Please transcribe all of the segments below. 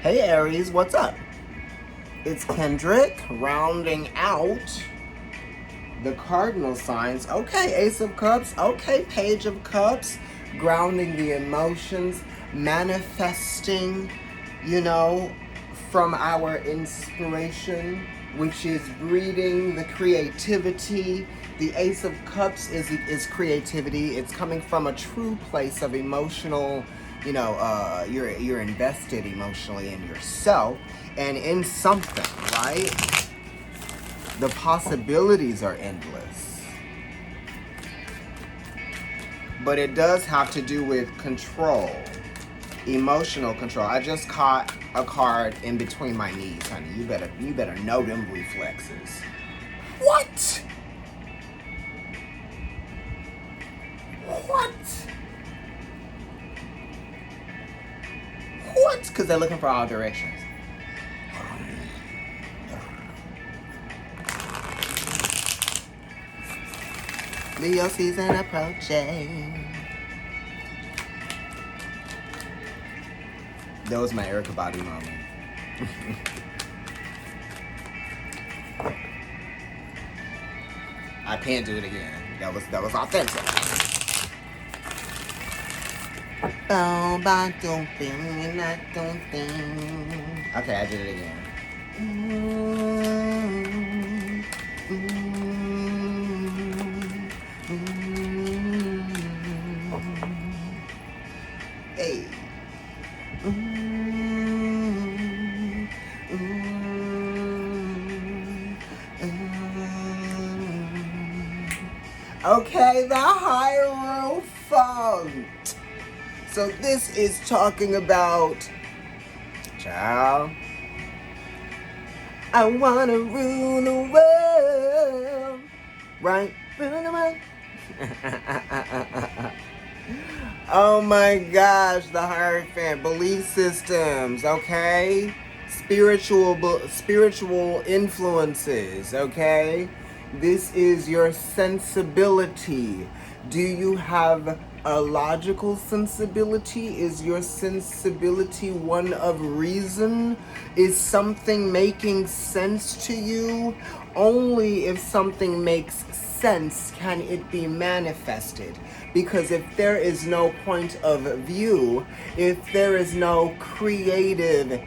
Hey Aries, what's up? It's Kendrick rounding out the cardinal signs. Okay, Ace of Cups. Okay, Page of Cups. Grounding the emotions, manifesting, from our inspiration, which is breeding the creativity. The Ace of Cups is creativity. It's coming from a true place of emotional, you're invested emotionally in yourself and in something, right? The possibilities are endless. But it does have to do with control, emotional control. I just caught a card in between my knees, honey. You better know them reflexes. What? Because they're looking for all directions. Leo season approaching. That was my Erica Body moment. I can't do it again. That was authentic. Okay, I did it again. Hey. Okay, the Hierophant. So this is talking about, child, I want to rule the world, right? Rule the world. Oh my gosh, the Hierophant. Belief systems, okay? Spiritual influences, okay? This is your sensibility. Do you have a logical sensibility? Is your sensibility one of reason? Is something making sense to you? Only if something makes sense can it be manifested. Because if there is no point of view, if there is no creative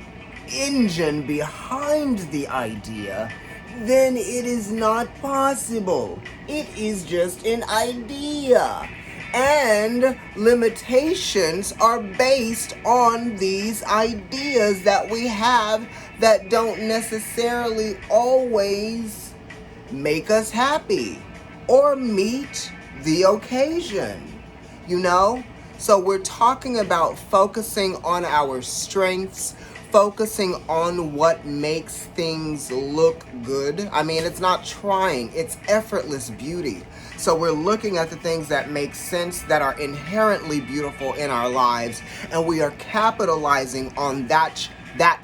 engine behind the idea, then it is not possible. It is just an idea. And limitations are based on these ideas that we have that don't necessarily always make us happy or meet the occasion, So we're talking about focusing on our strengths, focusing on what makes things look good. I mean, it's not trying, it's effortless beauty. So we're looking at the things that make sense, that are inherently beautiful in our lives, and we are capitalizing on that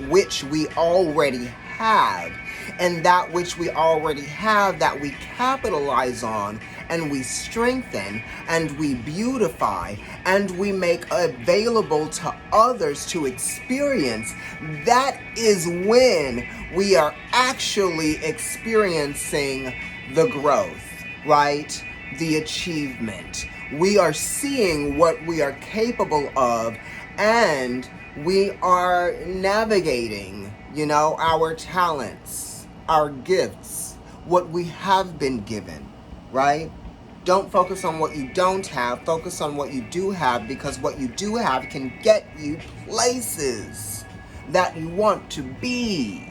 which we already have. And that which we already have, that we capitalize on, and we strengthen, and we beautify, and we make available to others to experience. That is when we are actually experiencing the growth, right? The achievement. We are seeing what we are capable of, and we are navigating, our talents, our gifts, what we have been given, right? Don't focus on what you don't have. Focus on what you do have, because what you do have can get you places that you want to be.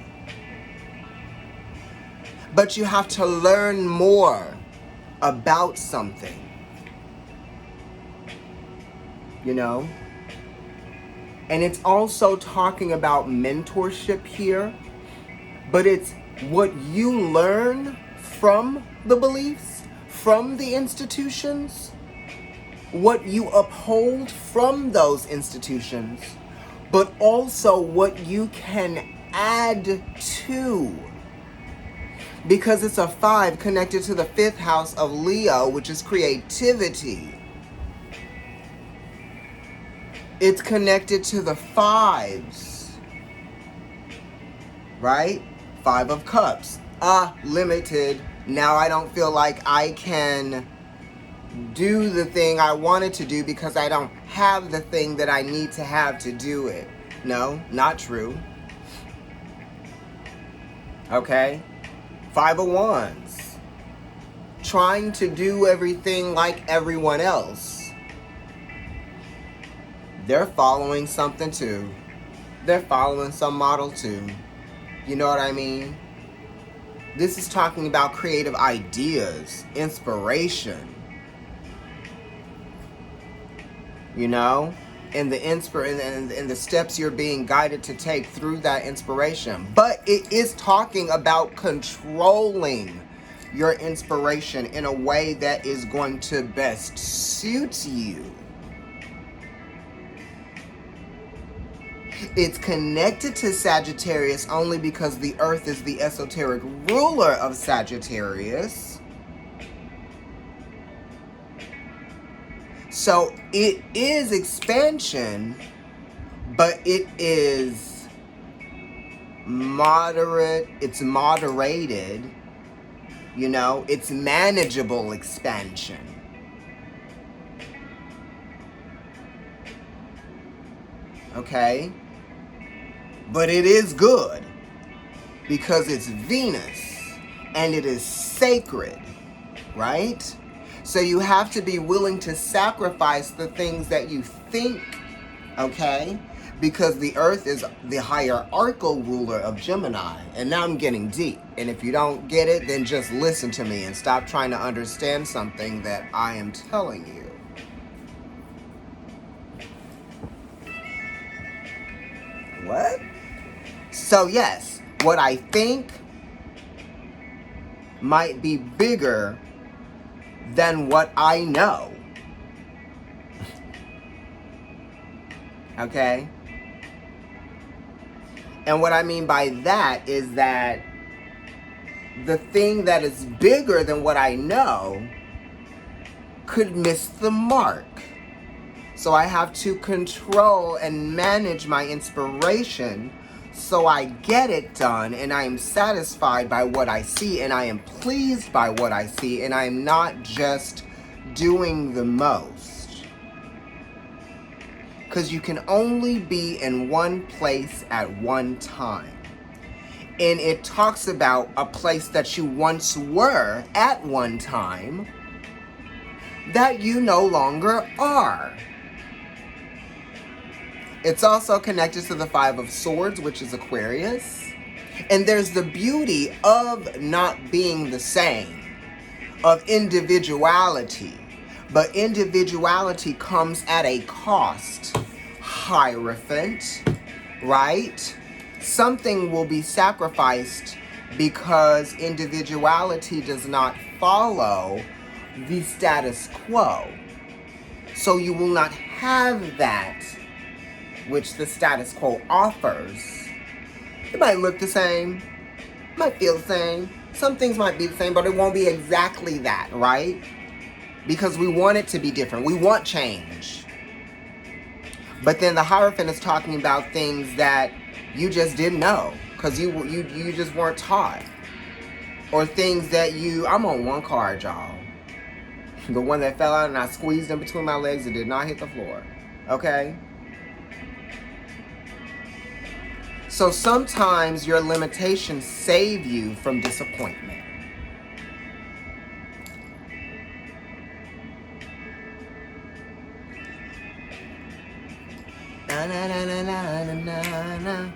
But you have to learn more about something, And it's also talking about mentorship here, but it's what you learn from the beliefs, from the institutions, what you uphold from those institutions, but also what you can add to. Because it's a 5 connected to the 5th house of Leo, which is creativity. It's connected to the 5s, right? 5 of Cups. Limited. Now I don't feel like I can do the thing I wanted to do because I don't have the thing that I need to have to do it. No, not true. Okay? 5 of Wands. Trying to do everything like everyone else. They're following something too. They're following some model too. You know what I mean? This is talking about creative ideas, inspiration. You know? And the steps you're being guided to take through that inspiration. But it is talking about controlling your inspiration in a way that is going to best suit you. It's connected to Sagittarius only because the Earth is the esoteric ruler of Sagittarius. So it is expansion, but it is moderate, it's moderated, you know, it's manageable expansion. Okay? But it is good because it's Venus and it is sacred, right? So you have to be willing to sacrifice the things that you think, okay? Because the Earth is the hierarchical ruler of Gemini. And now I'm getting deep. And if you don't get it, then just listen to me and stop trying to understand something that I am telling you. What? So yes, what I think might be bigger than what I know. Okay? And what I mean by that is that the thing that is bigger than what I know could miss the mark. So I have to control and manage my inspiration so I get it done and I am satisfied by what I see and I am pleased by what I see and I am not just doing the most. Because you can only be in one place at one time. And it talks about a place that you once were at one time that you no longer are. It's also connected to the 5 of Swords, which is Aquarius. And there's the beauty of not being the same, of individuality. But individuality comes at a cost. Hierophant, right? Something will be sacrificed because individuality does not follow the status quo. So you will not have that which the status quo offers. It might look the same, might feel the same. Some things might be the same, but it won't be exactly that, right? Because we want it to be different. We want change. But then the Hierophant is talking about things that you just didn't know because you just weren't taught. Or things that I'm on one card, y'all. The one that fell out and I squeezed in between my legs and did not hit the floor. Okay? So sometimes your limitations save you from disappointment. Na na na na na na na na.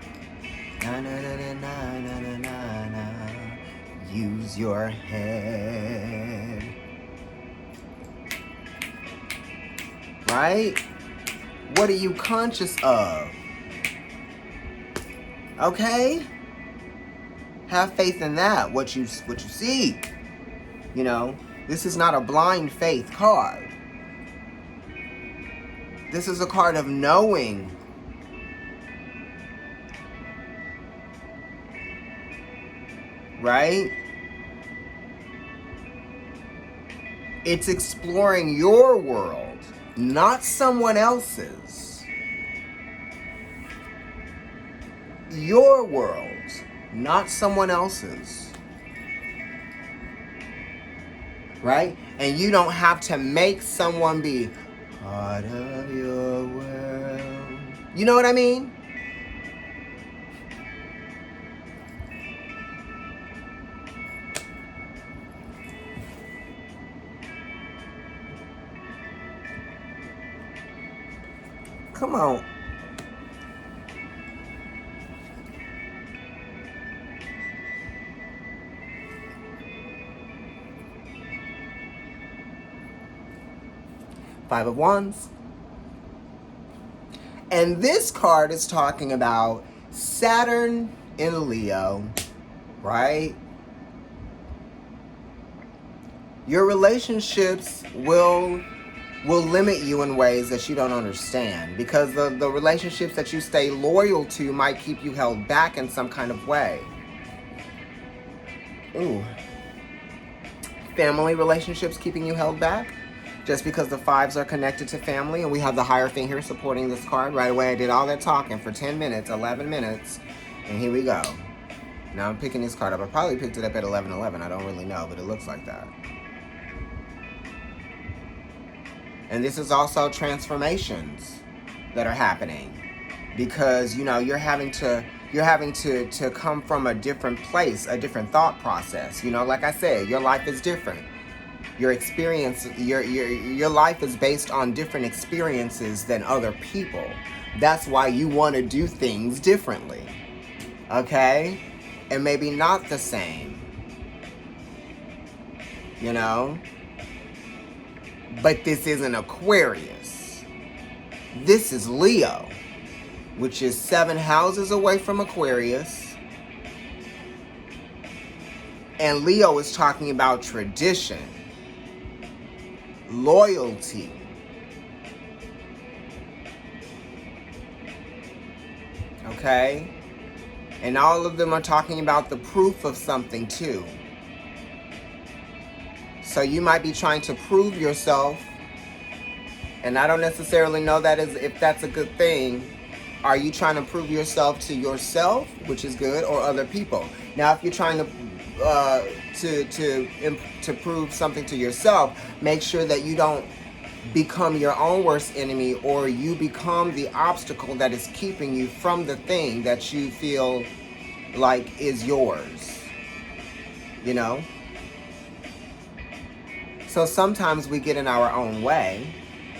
Na na na na na na na na. Use your head. Right? What are you conscious of? Okay? Have faith in that, what you seek. You know, this is not a blind faith card. This is a card of knowing. Right? It's exploring your world, not someone else's. Your world. not someone else's. Right? And you don't have to make someone be part of your world. You know what I mean? Come on. Five of Wands. And this card is talking about Saturn in Leo, right? Your relationships will limit you in ways that you don't understand, because the relationships that you stay loyal to might keep you held back in some kind of way. Ooh. Family relationships keeping you held back? Just because the fives are connected to family, and we have the Hierophant here supporting this card. Right away, I did all that talking for 10 minutes, 11 minutes, and here we go. Now I'm picking this card up. I probably picked it up at 11:11. I don't really know, but it looks like that. And this is also transformations that are happening, because you're having to come from a different place, a different thought process. Like I said, your life is different. Your experience, your life is based on different experiences than other people. That's why you want to do things differently. Okay? And maybe not the same. But this isn't Aquarius. This is Leo, which is 7 houses away from Aquarius. And Leo is talking about tradition, loyalty. Okay? And all of them are talking about the proof of something too. So you might be trying to prove yourself, and I don't necessarily know if that's a good thing. Are you trying to prove yourself to yourself, which is good, or other people? Now, if you're trying to prove something to yourself, make sure that you don't become your own worst enemy, or you become the obstacle that is keeping you from the thing that you feel like is yours. So sometimes we get in our own way,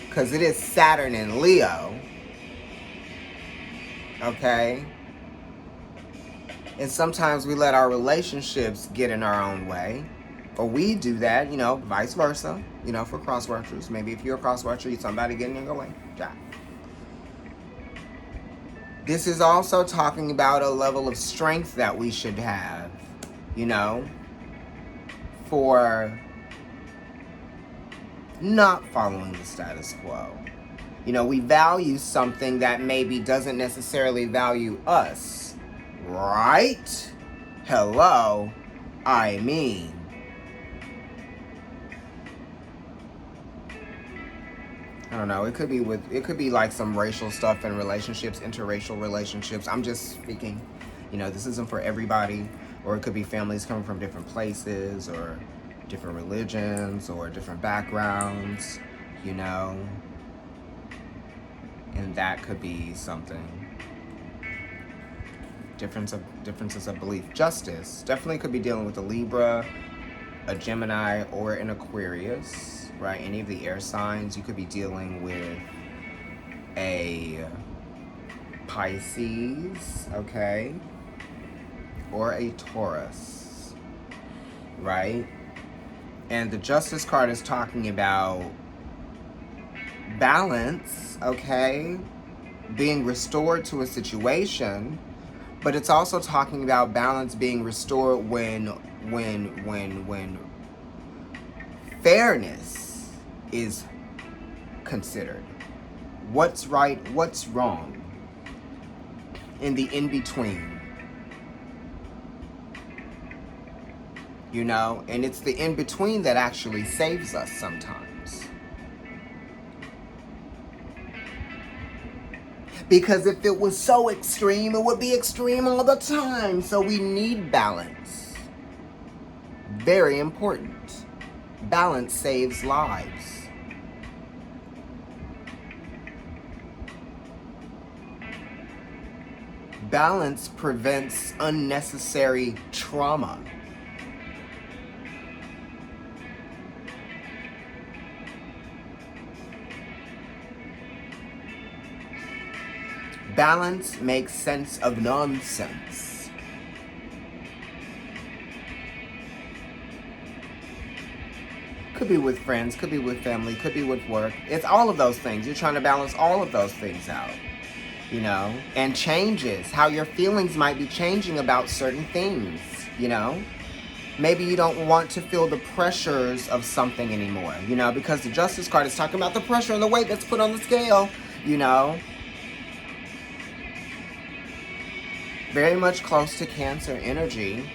because it is Saturn in Leo. Okay? And sometimes we let our relationships get in our own way. Or we do that, vice versa. For cross-watchers. Maybe if you're a cross-watcher, somebody getting in your way. Yeah. This is also talking about a level of strength that we should have, for not following the status quo. We value something that maybe doesn't necessarily value us. Right? Hello? I mean. I don't know. It could be like some racial stuff in relationships, interracial relationships. I'm just speaking. This isn't for everybody. Or it could be families coming from different places, or different religions, or different backgrounds, and that could be something. Differences of belief. Justice definitely could be dealing with a Libra, a Gemini, or an Aquarius, right? Any of the air signs. You could be dealing with a Pisces, okay, or a Taurus, right? And the Justice card is talking about balance, okay, being restored to a situation, but it's also talking about balance being restored when fairness is considered. What's right, what's wrong, in the in-between. And it's the in-between that actually saves us sometimes. Because if it was so extreme, it would be extreme all the time. So we need balance. Very important. Balance saves lives. Balance prevents unnecessary trauma. Balance makes sense of nonsense. Could be with friends, could be with family, could be with work. It's all of those things. You're trying to balance all of those things out, you know? And changes, how your feelings might be changing about certain things, you know? Maybe you don't want to feel the pressures of something anymore, you know? Because the Justice card is talking about the pressure and the weight that's put on the scale, you know? Very much close to Cancer energy,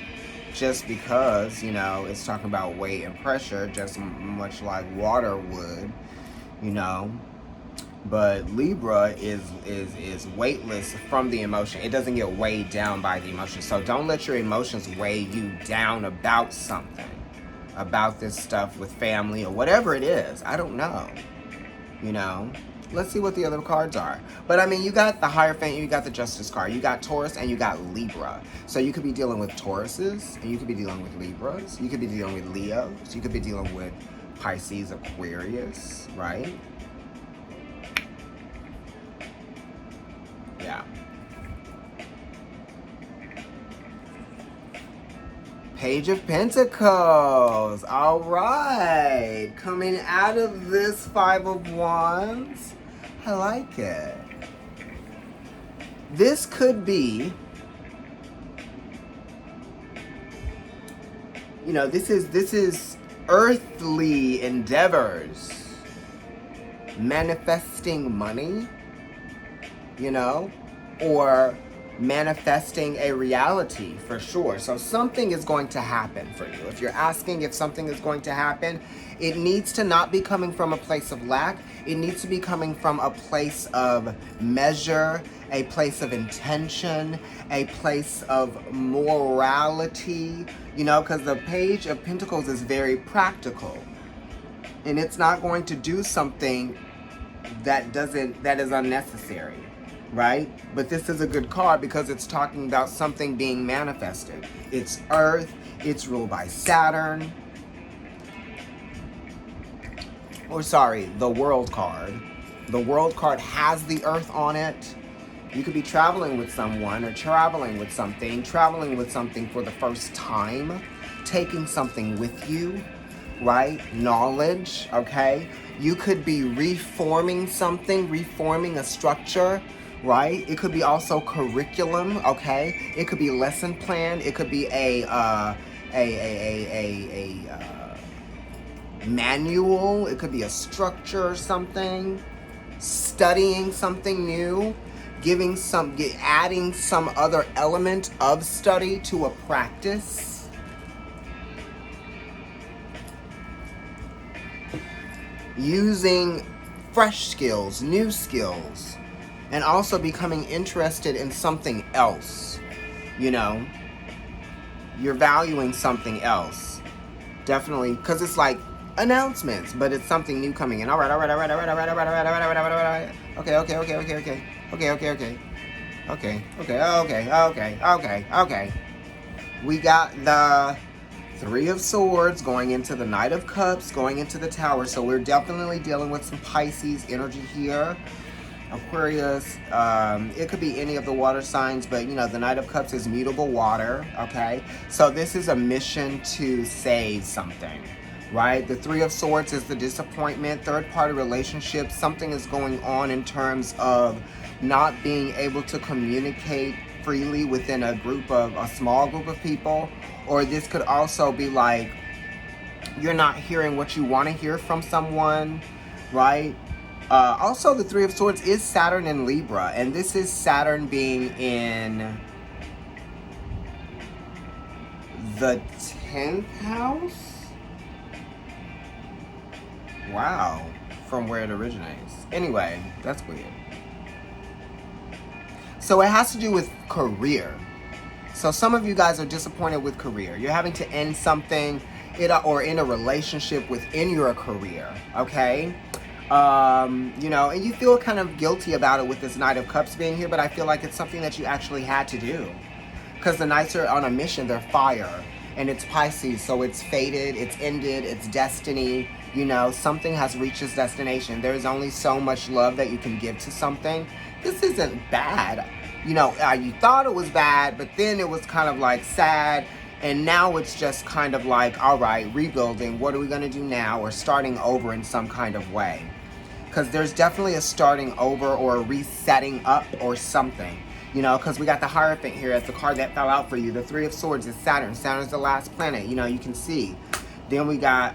just because, you know, it's talking about weight and pressure, just much like water would, you know. But Libra is weightless from the emotion. It doesn't get weighed down by the emotion. So don't let your emotions weigh you down about something, about this stuff with family or whatever it is. I don't know, you know. Let's see what the other cards are. But I mean, you got the Hierophant, you got the Justice card, you got Taurus, and you got Libra. So you could be dealing with Tauruses, and you could be dealing with Libras, you could be dealing with Leos, you could be dealing with Pisces, Aquarius, right? Yeah. Page of Pentacles. All right. Coming out of this Five of Wands. I like it. This could be, you know, this is earthly endeavors. Manifesting money, you know, or manifesting a reality for sure. So something is going to happen for you. If you're asking if something is going to happen, it needs to not be coming from a place of lack. It needs to be coming from a place of measure, a place of intention, a place of morality, you know, because the Page of Pentacles is very practical. And it's not going to do something that is unnecessary. Right? But this is a good card because it's talking about something being manifested. It's Earth. It's ruled by Saturn. Or sorry, the World card. The World card has the Earth on it. You could be traveling with someone or traveling with something for the first time, taking something with you, right? Knowledge, okay? You could be reforming something, reforming a structure, right? It could be also curriculum, okay? It could be lesson plan. It could be a manual. It could be a structure or something. Studying something new, adding some other element of study to a practice. Using fresh skills, new skills. And also becoming interested in something else, you know. You're valuing something else. Definitely, because it's like announcements, but it's something new coming in. All right. Okay. We got the Three of Swords going into the Knight of Cups, going into the Tower. So we're definitely dealing with some Pisces energy here. Aquarius, it could be any of the water signs, but you know, the Knight of Cups is mutable water, okay? So this is a mission to save something, right? The Three of Swords is the disappointment, third-party relationship. Something is going on in terms of not being able to communicate freely within a small group of people. Or this could also be like, you're not hearing what you want to hear from someone, right? Also, the Three of Swords is Saturn in Libra, and this is Saturn being in the 10th house? Wow, from where it originates. Anyway, that's weird. So it has to do with career. So some of you guys are disappointed with career. You're having to end something or in a relationship within your career, okay? You know, and you feel kind of guilty about it with this Knight of Cups being here, but I feel like it's something that you actually had to do. Because the Knights are on a mission, they're fire. And it's Pisces, so it's fated, it's ended, it's destiny. You know, something has reached its destination. There's only so much love that you can give to something. This isn't bad. You know, you thought it was bad, but then it was kind of like sad. And now it's just kind of like, all right, rebuilding. What are we going to do now? Or starting over in some kind of way. Because there's definitely a starting over or a resetting up or something. You know, because we got the Hierophant here as the card that fell out for you. The Three of Swords is Saturn. Saturn's the last planet. You know, you can see. Then we got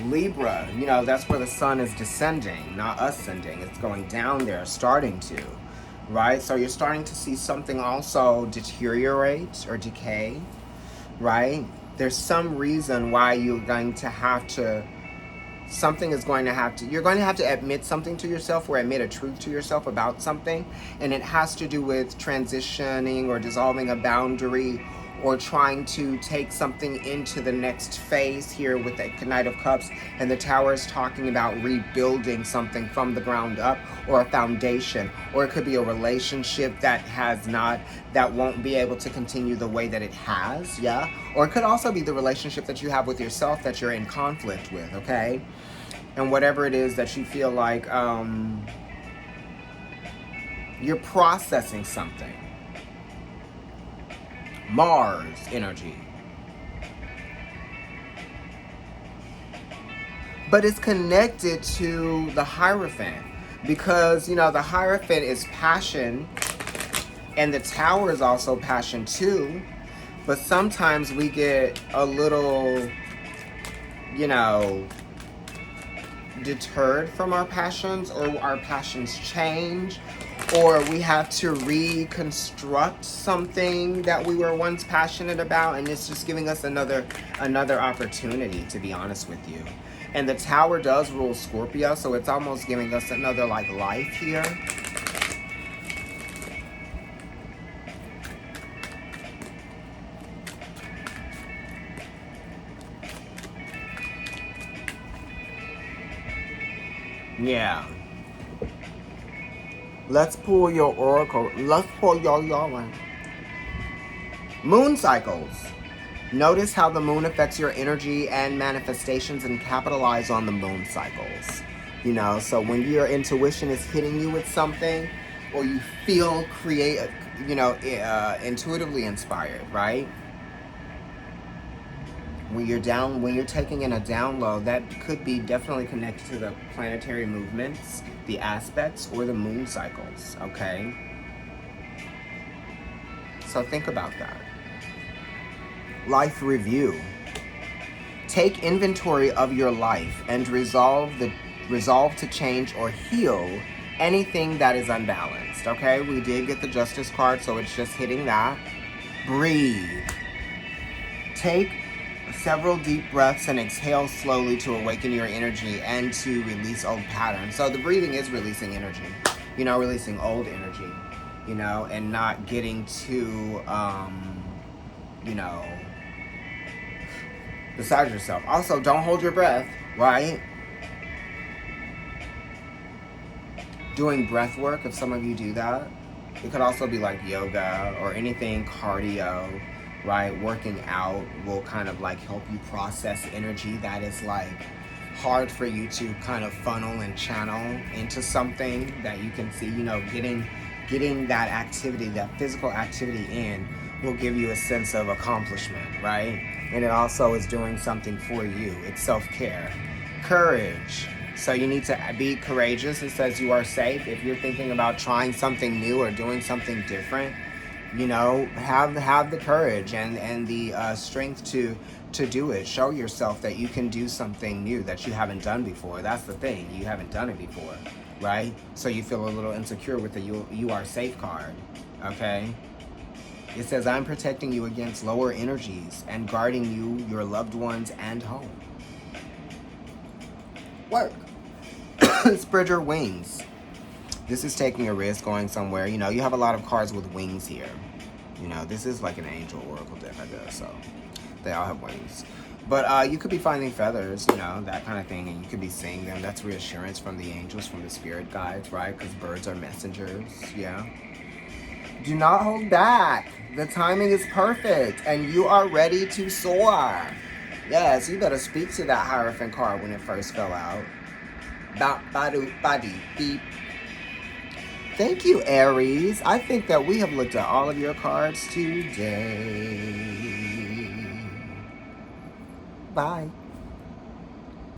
Libra. You know, that's where the sun is descending, not ascending. It's going down there, starting to. Right? So you're starting to see something also deteriorate or decay. Right? There's some reason why you're going to have to... Something is going to have to, you're going to have to admit something to yourself or admit a truth to yourself about something. And it has to do with transitioning or dissolving a boundary or trying to take something into the next phase here with the Knight of Cups. And the Tower is talking about rebuilding something from the ground up or a foundation. Or it could be a relationship that that won't be able to continue the way that it has, yeah? Or it could also be the relationship that you have with yourself that you're in conflict with, okay? And whatever it is that you feel like you're processing something. Mars energy. But it's connected to the Hierophant. Because, you know, the Hierophant is passion. And the Tower is also passion too. But sometimes we get a little, you know, deterred from our passions, or our passions change, or we have to reconstruct something that we were once passionate about, and it's just giving us another opportunity, to be honest with you. And the Tower does rule Scorpio, so it's almost giving us another like life here. Yeah. Let's pull your oracle. Let's pull your one. Moon cycles. Notice how the moon affects your energy and manifestations, and capitalize on the moon cycles. You know, so when your intuition is hitting you with something, or you feel intuitively inspired, right? When you're taking in a download, that could be definitely connected to the planetary movements, the aspects, or the moon cycles, okay? So think about that. Life review. Take inventory of your life and resolve to change or heal anything that is unbalanced, okay? We did get the Justice card, so it's just hitting that. Breathe. Take several deep breaths and exhale slowly to awaken your energy and to release old patterns. So the breathing is releasing energy, you know, releasing old energy, you know, and not getting too, beside yourself. Also, don't hold your breath, right? Doing breath work, if some of you do that. It could also be like yoga or anything cardio, right? Working out will kind of like help you process energy that is like hard for you to kind of funnel and channel into something that you can see. You know, getting that activity, that physical activity in will give you a sense of accomplishment, right? And it also is doing something for you. It's self-care. Courage. So you need to be courageous. It says you are safe. If you're thinking about trying something new or doing something different, you know, have the courage and the strength to do it. Show yourself that you can do something new that you haven't done before. That's the thing. You haven't done it before, right? So you feel a little insecure with the you are safe card, okay? It says, I'm protecting you against lower energies and guarding you, your loved ones, and home. Work. Spread your wings. This is taking a risk, going somewhere. You know, you have a lot of cards with wings here. You know, this is like an angel oracle deck, I guess, so they all have wings. But you could be finding feathers, you know, that kind of thing, and you could be seeing them. That's reassurance from the angels, from the spirit guides, right? Because birds are messengers, yeah. Do not hold back. The timing is perfect, and you are ready to soar. Yes, you better speak to that Hierophant card when it first fell out. Ba-do-ba-dee, beep. Thank you, Aries. I think that we have looked at all of your cards today. Bye.